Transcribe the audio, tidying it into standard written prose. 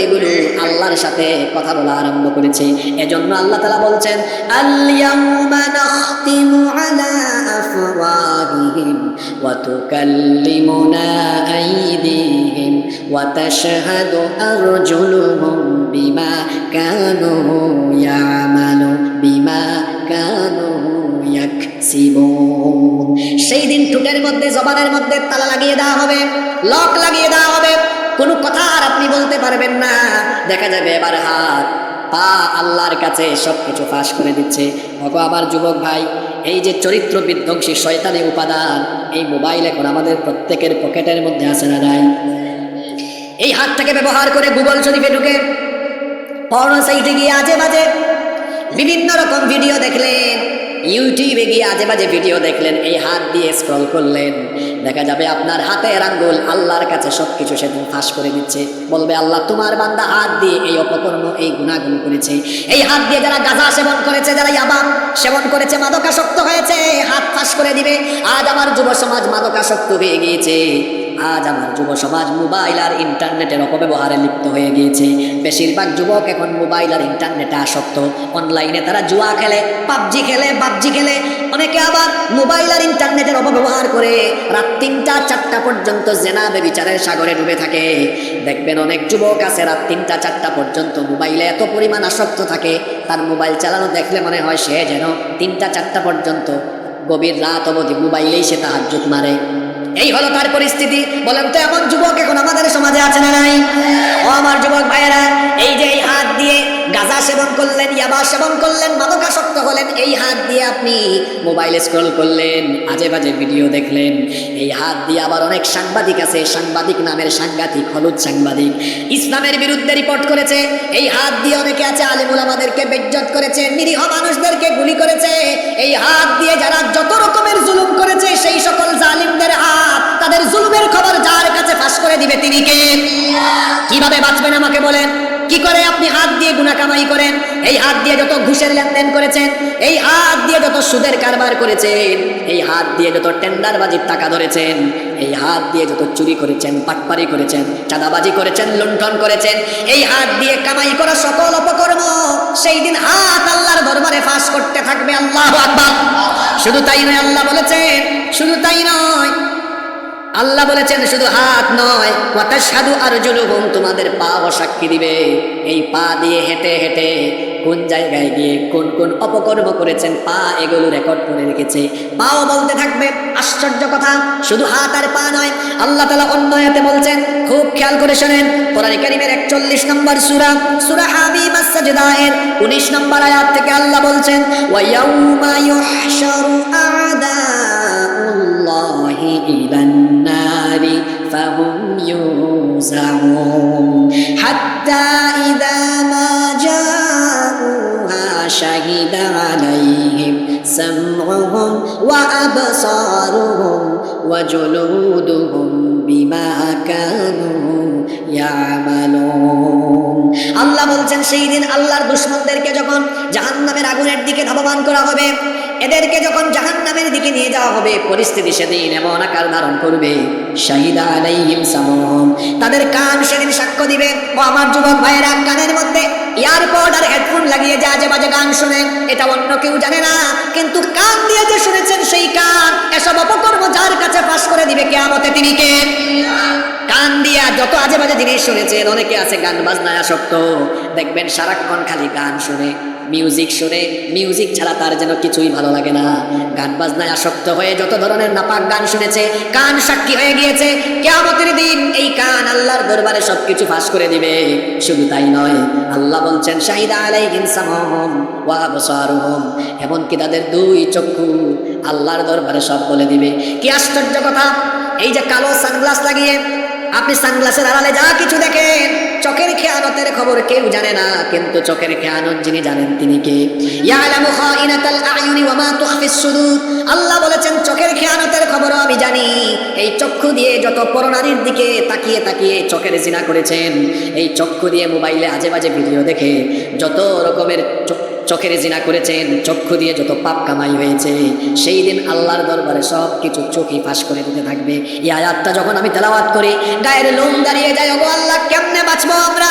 এগুলো আল্লাহর সাথে কথা বলা আরম্ভ করেছে। এজন্য আল্লাহ তাআলা বলছেন, আল-ইয়াউমা নাখতিমু আলা আফওয়াহিহিম ওয়া তুকাল্লিমুনা আইদিহিম ওয়া তাশহাদু আরজুলুহুম বিমা কানু ইয়ামালু বিমা কানু ইয়াকসিবুন। সেই দিন ঠোঁটের মধ্যে, জবানের মধ্যে তালা লাগিয়ে দেওয়া হবে, লক লাগিয়ে দেওয়া হবে। কোনো কথা আর আপনি বলতে পারবেন না। দেখা যাবে এবার হাত পা আল্লাহর কাছে সবকিছু ফাঁস করে দিচ্ছে। ওগো আমার যুবক ভাই, এই যে চরিত্র বিধ্বংসী শয়তানি উপাদান, এই মোবাইল এখন আমাদের প্রত্যেকের পকেটের মধ্যে আছে না নাই? এই হাতটাকে ব্যবহার করে গুগল শরীফে ঢুকে পর্নো সাইটে গিয়ে আজে বাজে বিভিন্ন রকম ভিডিও দেখলেন, ইউটিউবে গিয়ে আজে বাজে ভিডিও দেখলেন, এই হাত দিয়ে স্ক্রল করলেন, দেখা যাবে আপনার হাতের আঙ্গুল আল্লাহর কাছে সবকিছু সেদিন ফাঁস করে দিচ্ছে। বলবে, আল্লাহ তোমার বান্দা হাত দিয়ে এই অপকর্ম, এই গুনাহগুলো করেছে। এই হাত দিয়ে যারা গাঁজা সেবন করেছে, যারা ইয়াবা সেবন করেছে, মাদকাসক্ত হয়েছে, হাত ফাঁস করে দিবে। আজ আমার যুব সমাজ মাদকাসক্ত হয়ে গিয়েছে। আজ আমার যুব সমাজ মোবাইল আর ইন্টারনেটের অপব্যবহারে লিপ্ত হয়ে গিয়েছে। বেশিরভাগ যুবক এখন মোবাইল আর ইন্টারনেটে আসক্ত। অনলাইনে তারা জুয়া খেলে, পাবজি খেলে, অনেকে আবার মোবাইল আর ইন্টারনেটের অপব্যবহার করে রাত 3টা 4টা পর্যন্ত জেনা ব্যভিচারের সাগরে ডুবে থাকে। দেখবেন অনেক যুবক আছে রাত 3টা 4টা পর্যন্ত মোবাইলে এত পরিমাণ আসক্ত থাকে, তার মোবাইল চালানো দেখলে মনে হয় সে যেন 3টা 4টা পর্যন্ত গভীর রাত অবধি মোবাইলেই সে তাহাজ্জুদ মারে। এই হলো তার পরিস্থিতি। বলেন তো এমন যুবক এখন আমাদের সমাজে আছে না নাই? ও আমার যুবক ভাইয়েরা, এই যে এই হাত দিয়ে গাঁজা সেবন করলেন, ইয়াবা সেবন করলেন, মাদকাসক্ত হলেন, এই হাত দিয়ে আপনি মোবাইল স্ক্রল করলেন, আজে বাজে ভিডিও দেখলেন। এই হাত দিয়ে আবার অনেক সাংবাদিক আছে, সাংবাদিক নামের সাংঘাতিক হলুদ সাংবাদিক, ইসলামের বিরুদ্ধে রিপোর্ট করেছে। এই হাত দিয়ে অনেকে আছে আলেম ওলামাদেরকে বেইজ্জত করেছে, নিরীহ মানুষদেরকে গুলি করেছে। এই হাত দিয়ে যারা যত রকমের জুলুম করেছে, সেই সকল জালিমদের হাত, তাদের জুলুমের খবর যার কাছে ফাঁস করে দিবে তিনি কে? কিভাবে বাঁচবেন আমাকে বলেন? কি করে আপনি হাত দিয়ে গুনাহ কামাই করেন? এই হাত দিয়ে যত ঘুষের লেনদেন করেছেন, এই হাত দিয়ে যত সুদের কারবার করেছেন, এই হাত দিয়ে যত টেন্ডারবাজির টাকা ধরেছেন, এই হাত দিয়ে যত চুরি করেছেন, পাটপারি করেছেন, চাঁদাবাজি করেছেন, লুণ্ঠন করেছেন, এই হাত দিয়ে কামাই করা সকল অপকর্ম সেই দিন হাত আল্লাহর দরবারে ফাঁস করতে থাকবে। আল্লাহু আকবার। শুধু তাই নয়, আল্লাহ বলেছেন, শুধু তাই নয়, আল্লাহ বলেছেন শুধু হাত নয়, ওয়া তাশহাদু আরজুলুহুম, তোমাদের পাও সাক্ষী দিবে। এই পা দিয়ে হেঁটে হেঁটে কোন জায়গায় গিয়ে কোন কোন অপকর্ম করেছেন, পা এগুলো রেকর্ড করে রেখেছে। পাও বলতে থাকবে। আশ্চর্য কথা, শুধু হাত আর পা নয়, আল্লাহ তাআলা অন্য আয়াতে বলছেন, খুব খেয়াল করে শুনেন, কোরআন কারীমের 41 নম্বর সূরা, সূরা হামিম আস-সাজদা এর 19 নম্বর আয়াত থেকে আল্লাহ বলছেন, ওয়া ইয়াউমা ইউহশারু আ'দাউল্লাহি ইলান নারি ফাহুম ইউজাউন হাত্তা ইযা মা জাউহা শাহিদা আলাইহিম সামউহুম ওয়া আবসারুহুম ওয়া জুলুদুহুম বিমা কানু ইয়ামালুন। আল্লাহ বলছেন সেই দিন আল্লাহর দুশমনদেরকে যখন জাহান্নামের আগুনের দিকে ধাবমান করা হবে, এদেরকে যখন জাহান্নামের দিকে নিয়ে যাওয়া হবে, পরিস্থিতি সেদিন এমন আকার ধারণ করবে, শাহিদা আলাইহিম সামউহুম, তাদের কান সেদিন সাক্ষ্য দিবে। ও আমার যুবক ভাইয়েরা, কানের মধ্যে ইয়ারপড আর হেডফোন লাগিয়ে যে আজে বাজে গান শুনেন, এটা অন্য কেউ জানে না, কিন্তু কান দিয়ে যে শুনেছেন সেই কান এসব অপকর্ম যার কাছে ফাঁস করে দিবে কিয়ামতে তিনি কে? কান দিয়া যত আজে বাজে জিনিস শুনেছেন। অনেকে আছে গান বাজনায় আসক্ত, দেখবেন সারাক্ষণ খালি গান শুনে, মিউজিক শুনে, মিউজিক ছাড়া তার যেন কিছুই ভালো লাগে না। গান বাজনায় আসক্ত হয়ে যত ধরনের নাপাক গান শুনেছে, কান সাক্ষী হয়ে গিয়েছে। কিয়ামতের দিন এই কান আল্লাহর দরবারে সবকিছু ফাঁস করে দিবে। শুধু তাই নয়, আল্লাহ বলছেন শাহিদা আলাইহিম সামউহুম ওয়া আবসারুহুম, এমনকি তাদের দুই চক্ষু আল্লাহর দরবারে সব বলে দিবে। কি আশ্চর্য কথা! এই যে কালো সানগ্লাস লাগিয়ে আপনি সানগ্লাসের আড়ালে যা কিছু দেখেন, চোখের খেয়ানতের খবর কেউ জানে না, কিন্তু চোখের খেয়ানত যিনি জানেন তিনি কে? ইয়ালামু খাইনাতাল আয়ুনি ওয়া মা তুখফিস সুদূর। আল্লাহ বলেছেন চোখের খেয়ানতের খবরও আমি জানি। এই চক্ষু দিয়ে যত পরনারীর দিকে তাকিয়ে তাকিয়ে চোখের জিনা করেছেন, এই চক্ষু দিয়ে মোবাইলে আজে বাজে ভিডিও দেখে যত রকমের চোখের জিনা করেছেন, চক্ষু দিয়ে যত পাপ কামাই হয়েছে, সেই দিন আল্লাহর দরবারে সব কিছু চোখে ফাঁস করে দিতে থাকবে। এই আয়াতটা যখন আমি তেলাওয়াত করি গায়ের লোম দাঁড়িয়ে যায়, ওগো আল্লাহ কেমনে বাঁচবো আমরা।